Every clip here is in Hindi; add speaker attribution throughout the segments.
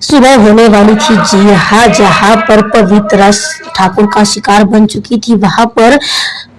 Speaker 1: सुबह होने वाली थी। जी हाँ, जहाँ पर पवित्रा ठाकुर का शिकार बन चुकी थी वहां पर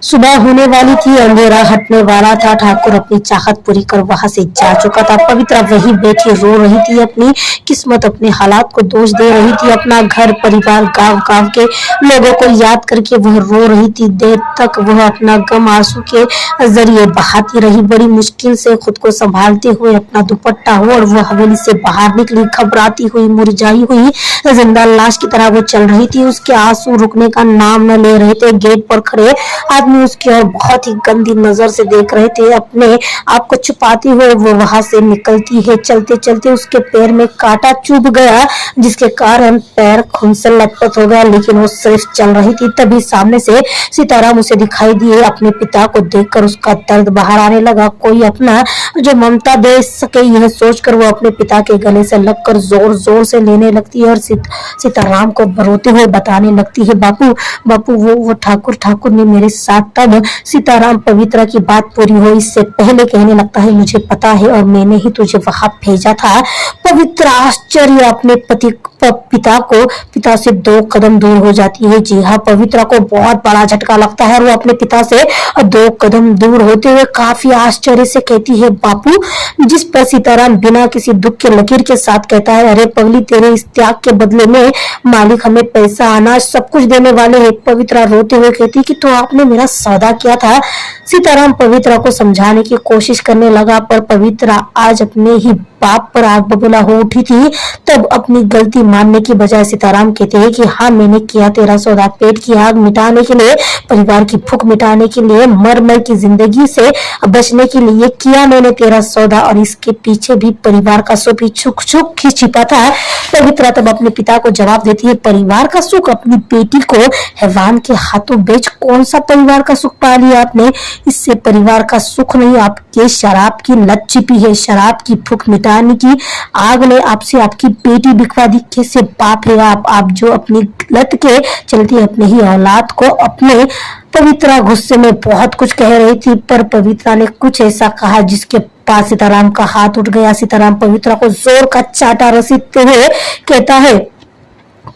Speaker 1: सुबह होने वाली थी, अंधेरा हटने वाला था। ठाकुर अपनी चाहत पूरी कर वहां से जा चुका था। पवित्रा वही बैठी रो रही थी, अपनी किस्मत अपने हालात को दोष दे रही थी, अपना घर परिवार गांव गांव के लोगों को याद करके वह रो रही थी। देर तक वह अपना गम आंसू के जरिए बहाती रही, बड़ी मुश्किल से खुद को संभालते हुए अपना दुपट्टा हो और वह हवेली से बाहर निकली, घबराती हुई, मुरझाई हुई जिंदा लाश की तरह वो चल रही थी। उसके आंसू रुकने का नाम न ले रहे थे। गेट पर खड़े आदमी उसकी ओर बहुत ही गंदी नजर से देख रहे थे। अपने आप को छुपाते हुए वो वहां से निकलती है। चलते चलते उसके पैर में कांटा चुभ गया, जिसके कारण पैर खून से लथपथ हो गया, लेकिन वो सिर्फ चल रही थी। तभी सामने से सीताराम उसे दिखाई दिए। अपने पिता को देखकर उसका दर्द बाहर आने लगा। कोई अपना जो ममता दे सके, यह सोचकर वो अपने पिता के गले से लगकर जोर जोर से लेने लगती है और सीताराम को रोते हुए बताने लगती है, बापू बापू वो ठाकुर ठाकुर ने मेरे साथ। तब सीताराम पवित्रा की बात पूरी हो इससे पहले कहने लगता है, मुझे पता है और मैंने ही तुझे वहां भेजा था। पवित्रा आश्चर्य अपने पिता से 2 कदम दूर हो जाती है। जी हाँ, पवित्रा को बहुत बड़ा झटका लगता है और वो अपने पिता से 2 कदम दूर होते हुए काफी आश्चर्य से कहती है, बापू। जिस पर सीताराम बिना किसी दुख के लकीर के साथ कहता है, अरे पगली, तेरे इस त्याग के बदले में मालिक हमें पैसा अनाज सब कुछ देने वाले हैं। पवित्रा रोते हुए कहती कि तो आपने मेरा सौदा किया था। सीताराम पवित्रा को समझाने की कोशिश करने लगा, पर पवित्रा आज अपने ही बाप पर आग बबूला हो उठी थी। तब अपनी गलती मानने की बजाय सीताराम कहते हैं कि हाँ, मैंने किया तेरा सौदा, पेट की आग मिटाने के लिए, परिवार की भूख मिटाने के लिए, मर मर की जिंदगी से बचने के लिए किया मैंने तेरा सौदा, और इसके पीछे भी परिवार का सुख छुप छुप छिपा था। पवित्रा तब अपने पिता को जवाब देती है, परिवार का सुख? अपनी बेटी को हैवान के हाथों बेच कौन सा परिवार का सुख पा लिया आपने? इससे परिवार का सुख नहीं, आपके शराब की लत छिपी है। शराब की भूख मिटाने की आग ने आपसे आपकी बेटी बिकवा दी। कैसे बाप है आप जो अपनी लत के चलते अपने ही औलाद को अपने। पवित्रा गुस्से में बहुत कुछ कह रही थी, पर पवित्रा ने कुछ ऐसा कहा जिसके पास सीताराम का हाथ उठ गया। सीताराम पवित्रा को जोर का चाटा रसीदते हुए कहता है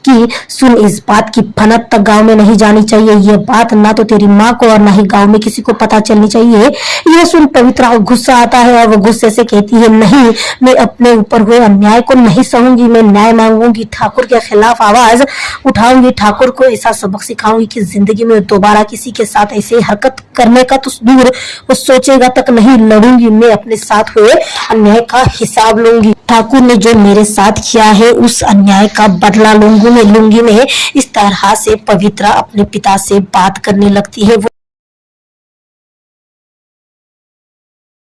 Speaker 1: कि सुन, इस बात की भनक तक गांव में नहीं जानी चाहिए। ये बात ना तो तेरी माँ को और ना ही गांव में किसी को पता चलनी चाहिए। ये सुन पवित्रा को गुस्सा आता है और वो गुस्से से कहती है, नहीं, मैं अपने ऊपर हुए अन्याय को नहीं सहूंगी। मैं न्याय मांगूंगी, ठाकुर के खिलाफ आवाज उठाऊंगी, ठाकुर को ऐसा सबक सिखाऊंगी कि जिंदगी में दोबारा किसी के साथ ऐसी हरकत करने का तो दूर वो सोचेगा तक नहीं। लड़ूंगी, मैं अपने साथ हुए अन्याय का हिसाब लूंगी। ठाकुर ने जो मेरे साथ किया है उस अन्याय का बदला लूंगी मैं। इस तरह से पवित्रा अपने पिता से बात करने लगती है।